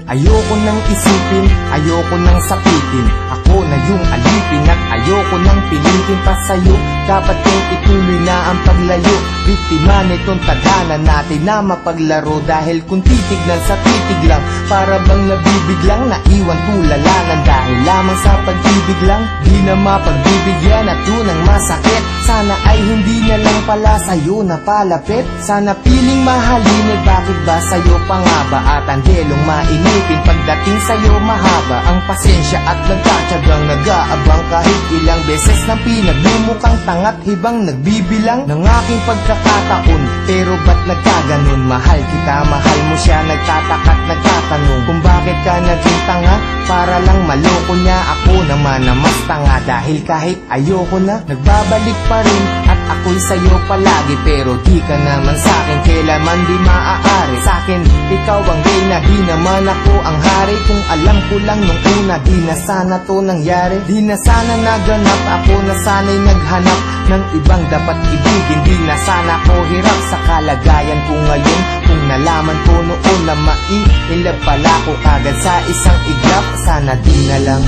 Ayoko nang isipin, ayoko nang sapitin. Ako na yung alipin at ayoko nang pilitin pa sa'yo. Dapat kong ituloy na ang paglayo. Biktima nitong tadhana natin na mapaglaro. Dahil kung titignan sa titig lang, para bang nabibiglang naiwan tulalanan. Dahil lamang sa pag-ibig lang, di na mapagbibigyan at yun ang masakit. Sana ay hindi na lang pala sa'yo napalapit. Sana piling mahalin, bakit ba sa'yo pa nga ba? At ang delong mainipin, pagdating sa'yo mahaba ang pasensya at nagkatsagang nag-aabang. Kahit ilang beses nang pinaglumukang tangat hibang nagbibilang ng aking pagkakataon. Pero ba't nagkaganon? Mahal kita, mahal mo siya, nagtatakat, nagtatanong kung bakit ka naging tanga. Para lang maloko niya, ako naman na mas tanga. Dahil kahit ayoko na, nagbabalik pa rin. At ako'y sa'yo palagi, pero di ka naman sa'kin kailanman di maaari. Sa'kin, ikaw ang reyna, di naman ako ang hari. Kung alam ko lang nung una, di na sana to nangyari. Di na sana naganap, ako na sana'y naghanap ng ibang dapat ibigin. Di na sana ko hirap sa kalagayan ko ngayon. Kung nalaman ko noon na maiilab pala ko kagad sa isang iglap, sana di na lang.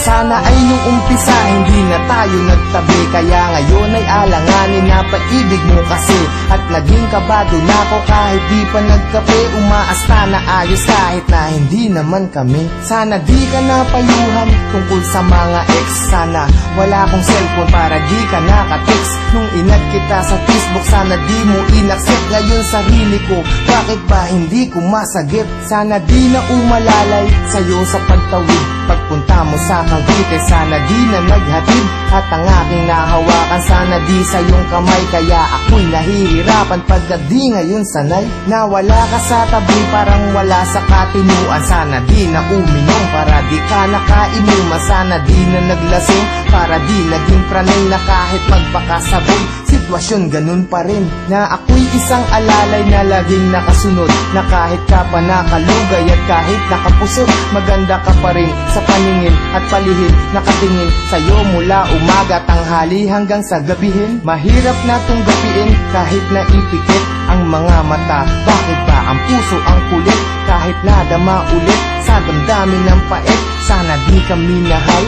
Sana ay nung umpisa hindi na tayo nagtabi. Kaya ngayon ay alanganin na pag-ibig mo kasi. At naging kabado na ako kahit di pa nagkape. Umaasta na ayos kahit na hindi naman kami. Sana di ka napayuhan tungkol sa mga ex. Sana wala akong cellphone para di ka nakatext. Nung inad kita sa Facebook, sana di mo inaccept. Ngayon sarili ko, bakit ba hindi ko masagip? Sana di na umalalay sa'yo sa pagtawid. Pagpunta mo sa Cavite, sana di na naghatid. At ang aking nahawakan, sana di sa iyong kamay. Kaya ako'y nahihirapan pagkat di ngayon sanay. Nawala ka sa tabi, parang wala sa katinuan. Sana di na uminom para di ka nakainuman. Sana di na naglasing para di naging pranay. Na kahit magpakasabog, sitwasyon ganun pa rin. Na ako'y isang alalay na laging nakasunod. Na kahit ka pa nakalugay at kahit nakapusot, maganda ka pa rin sa paningin at palihim. Nakatingin sa'yo mula umaga, tanghali hanggang sa gabihin. Mahirap na tong gapiin kahit naipikit ang mga mata. Bakit ba ang puso ang kulit kahit nadama ulit sa damdamin ng pait? Sana di kami nahal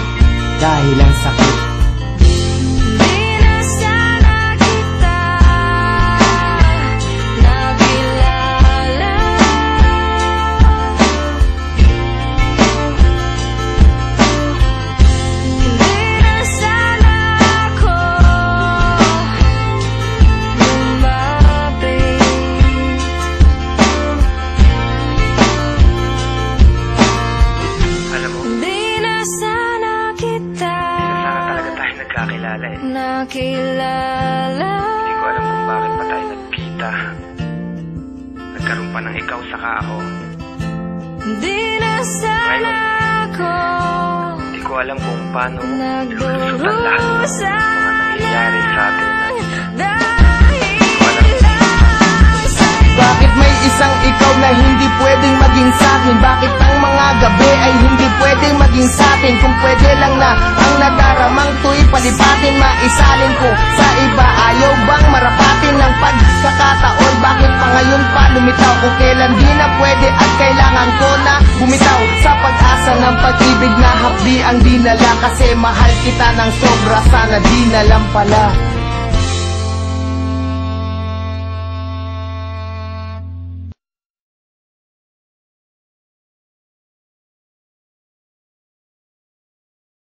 dahil ang sakit. Nakilala. Hindi ko alam kung bakit pa tayo nagkita. Nagkaroon pa ng ikaw saka ako. Di na sana ako. Hindi ko alam kung paano lulusutan lahat ng mga nangyayari sa atin. Bakit may isang ikaw na hindi pwedeng maging sa'kin? Bakit ang mga gabi ay hindi pwedeng maging sa'tin? Kung pwede lang na ang nadaramang to'y palipatin, maisalin ko sa iba. Ayaw bang marapatin ng pagkakataon? Bakit pa ngayon pa lumitaw? Kung kailan di na pwede at kailangan ko na bumitaw sa pag-asa ng pag-ibig na hapdi ang dinala. Kasi mahal kita ng sobra, sana di na lang pala.